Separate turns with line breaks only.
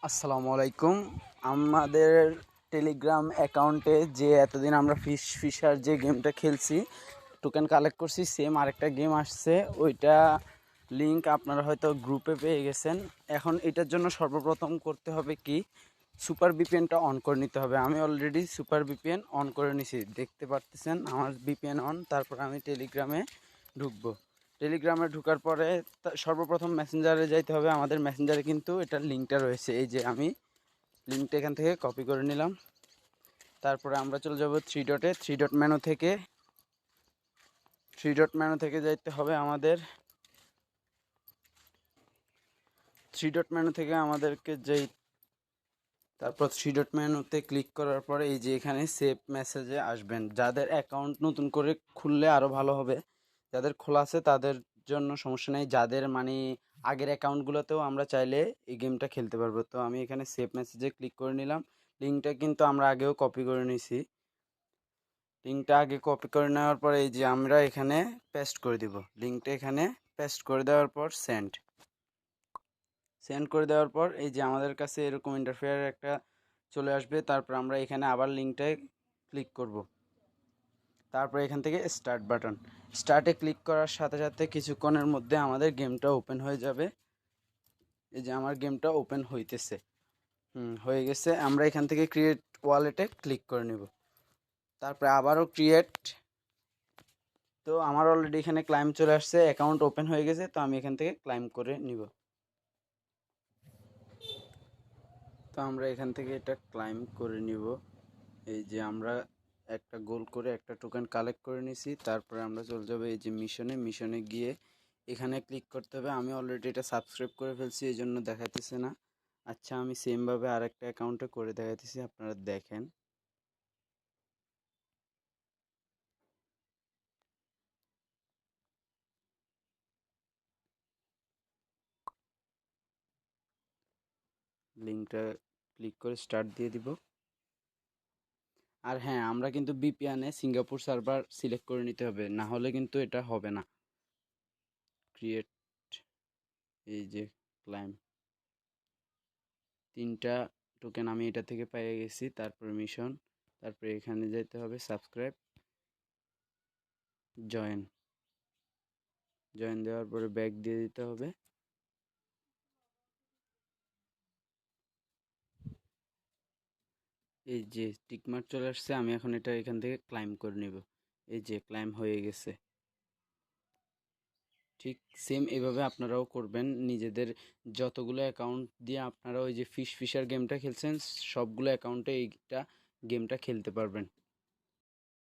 আসসালামু আলাইকুম। আমাদের টেলিগ্রাম অ্যাকাউন্টে যে এতদিন আমরা ফিশার যে গেমটা খেলছি, টোকেন কালেক্ট করছি, সেম আরেকটা গেম আসছে। ওইটা লিঙ্ক আপনারা হয়তো গ্রুপে পেয়ে গেছেন। এখন এটার জন্য সর্বপ্রথম করতে হবে কি, সুপার ভিপিএনটা অন করে নিতে হবে। আমি অলরেডি সুপার ভিপিএন অন করে নিছি, দেখতে পারতেছেন আমার ভিপিএন অন। তারপর আমি টেলিগ্রামে ঢুকবো। টেলিগ্রামে ঢোকার পরে সর্বপ্রথম মেসেঞ্জারে যাইতে হবে। আমাদের মেসেঞ্জারে কিন্তু এটার লিঙ্কটা রয়েছে, এই যে আমি লিঙ্কটা এখান থেকে কপি করে নিলাম। তারপরে আমরা চলে যাব থ্রি ডট মেনু থেকে যাইতে হবে আমাদের আমাদেরকে যেই, তারপর থ্রি ডট মেনুতে ক্লিক করার পরে এই যে এখানে সেভ মেসেজে আসবেন। যাদের অ্যাকাউন্ট নতুন করে খুললে আরও ভালো হবে, যাদের খোলা আছে তাদের জন্য সমস্যা নেই। যাদের মানে আগের অ্যাকাউন্টগুলোতেও আমরা চাইলে এই গেমটা খেলতে পারবো। তো আমি এখানে সেভ মেসেজে ক্লিক করে নিলাম। লিঙ্কটা কিন্তু আমরা আগেও কপি করে নিয়েছি। লিঙ্কটা আগে কপি করে নেওয়ার পরে এই যে আমরা এখানে পেস্ট করে দিব। লিঙ্কটা এখানে পেস্ট করে দেওয়ার পর সেন্ড করে দেওয়ার পর এই যে আমাদের কাছে এরকম ইন্টারফেয়ার একটা চলে আসবে। তারপর আমরা এখানে আবার লিঙ্কটায় ক্লিক করব। তারপর এখান থেকে স্টার্টে ক্লিক করার সাথে সাথে কিছুক্ষণের মধ্যে আমাদের গেমটা ওপেন হয়ে যাবে। এই যে আমার গেমটা ওপেন হইতেছে, হয়ে গেছে। আমরা এখান থেকে ক্রিয়েট ওয়ালেটে ক্লিক করে নেব। তারপরে আবারও ক্রিয়েট। তো আমার অলরেডি এখানে ক্লাইম চলে আসছে, অ্যাকাউন্ট ওপেন হয়ে গেছে। তো আমি এখান থেকে ক্লাইম করে নিব। তো আমরা এখান থেকে এটা ক্লাইম করে নিব। এই যে আমরা একটা গোল করে একটা টোকেন কালেক্ট করে নিছি। তারপরে আমরা চলে যাবো এই যে মিশনে গিয়ে এখানে ক্লিক করতে হবে। আমি অলরেডি এটা সাবস্ক্রাইব করে ফেলছি, এই জন্য দেখাতেছে না। আচ্ছা, আমি সেমভাবে আরেকটা অ্যাকাউন্টে করে দেখাতেছি, আপনারা দেখেন। লিঙ্কটা ক্লিক করে স্টার্ট দিয়ে দিব। আর হ্যাঁ, আমরা কিন্তু বিপিএনে সিঙ্গাপুর সার্ভার সিলেক্ট করে নিতে হবে, না হলে কিন্তু এটা হবে না। ক্রিয়েট, এই যে ক্লাইম, 3টা টোকেন আমি এটা থেকে পেয়ে গেছি। তারপরে মিশন, তারপরে এখানে যেতে হবে সাবস্ক্রাইব, জয়েন দেওয়ার পরে ব্যাক দিয়ে দিতে হবে। এই যে টিকমার্ক চলে আসছে, আমি এখন এটা এখান থেকে ক্লাইম করে নিব। এই যে ক্লাইম হয়ে গেছে। ঠিক সেম এভাবে আপনারাও করবেন। নিজেদের যতগুলো অ্যাকাউন্ট দিয়ে আপনারা ওই যে ফিশার গেমটা খেলছেন, সবগুলো অ্যাকাউন্টে এইটা গেমটা খেলতে পারবেন।